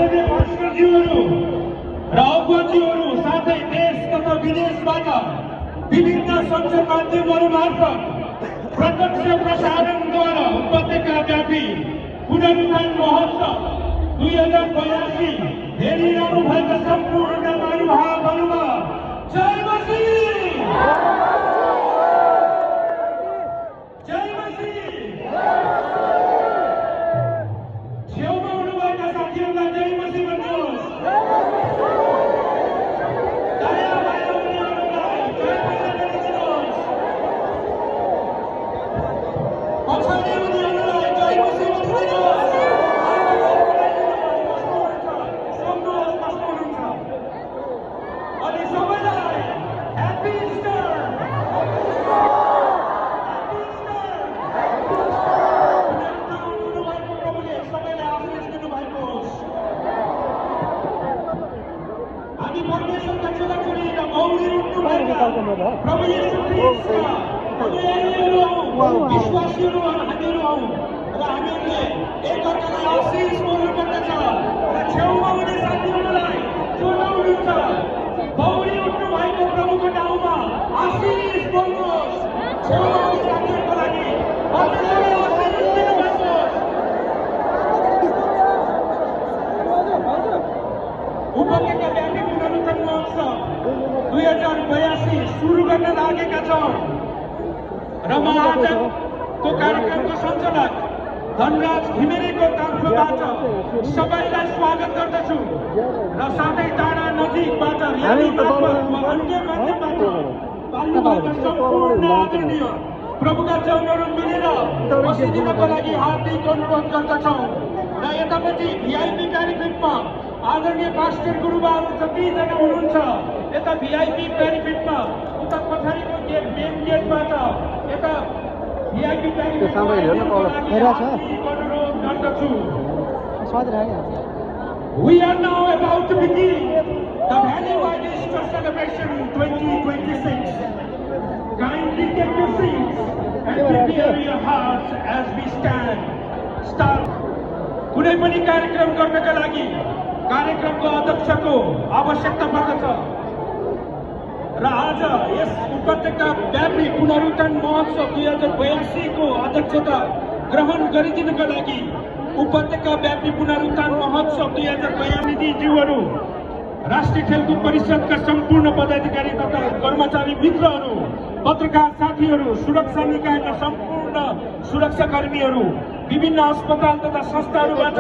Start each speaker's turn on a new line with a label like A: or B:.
A: आदरणीय भास्करज्यूहरू र अगुवाज्यूहरू साथै देश तथा विदेशबाट विभिन्न सञ्चार माध्यमहरू मार्फत प्रत्यक्ष प्रसारणद्वारा उपत्यकाव्यापी पुनरुत्थान महोत्सव 2082 हेरिरहनु भएका सम्पूर्ण महानुभावहरूमा जय मसी! जय मसी! छेउमा हुनुभएका साथीहरूलाई जय मसी भन्नुहोस्। दया माया उनीहरूलाई जय मसी भनिदिनुहोस्। पछाडि उनीहरूलाई जय मसी भनिदिनुहोस्। अनि सबैलाई ह्यापी इस्टर! हामी परमेश्वरका छोराछोरी र मौरी उठ्नु भएका प्रभु येशू ख्रीष्टका अनुयायीहरू हौँ, विश्वासीहरू हामीहरू हौँ र हामीहरूले एकअर्कालाई आशिष बोल्नुपर्दछ र छेउमा हुने साथीहरूलाई जोडाउनुहुन्छ। मौरी उठ्नु भएको प्रभुको नाउँमा आशिष बोल्नुहोस्। छेउमा हुने साथीहरूको लागि परमेश्वरले आशिष दिनुभएको उपत्यका व्यापी पुनरुत्थान महोत्सव 2082 सुरु गर्न लागेका छौँ र म आजको कार्यक्रमको सञ्चालक धनराज घिमिरेको तर्फबाट सबैलाई स्वागत गर्दछु र साथै टाढा नजिकबाट र्याली मार्फत वा अन्य माध्यमबाट पाल्नुभएका सम्पूर्ण आदरणीय प्रभुका जनहरू मिलेर बसिदिनको लागि हार्दिक अनुरोध गर्दछौँ र यतापट्टि भिआइपी ब्यारिकेडमा आदरणीय पास्टर गुरुबाहरू जतिजना हुनुहुन्छ यता भिआइपी ब्यारिकेडमा उता पछाडिको गेट मेन गेटबाट यता भिआइपी ब्यारिकेडमा अनुरोध गर्दछु। We are now about to begin the Valley Wide Easter Celebration 2026. Kindly take your seats and prepare your hearts as we start. कुनै पनि कार्यक्रम गर्नका लागि कार्यक्रमको अध्यक्षको आवश्यकता पर्दछ र आज यस उपत्यका व्यापी पुनरुत्थान महोत्सव 2082 को अध्यक्षता ग्रहण गरिदिनका लागि उपत्यका व्यापी पुनरुत्थान महोत्सव 2082 ज्यूहरू राष्ट्रिय खेलकुद परिषदका सम्पूर्ण पदाधिकारी तथा कर्मचारी मित्रहरू, पत्रकार साथीहरू, सुरक्षा निकायका सम्पूर्ण सुरक्षाकर्मीहरू, विभिन्न अस्पताल तथा संस्थाहरूबाट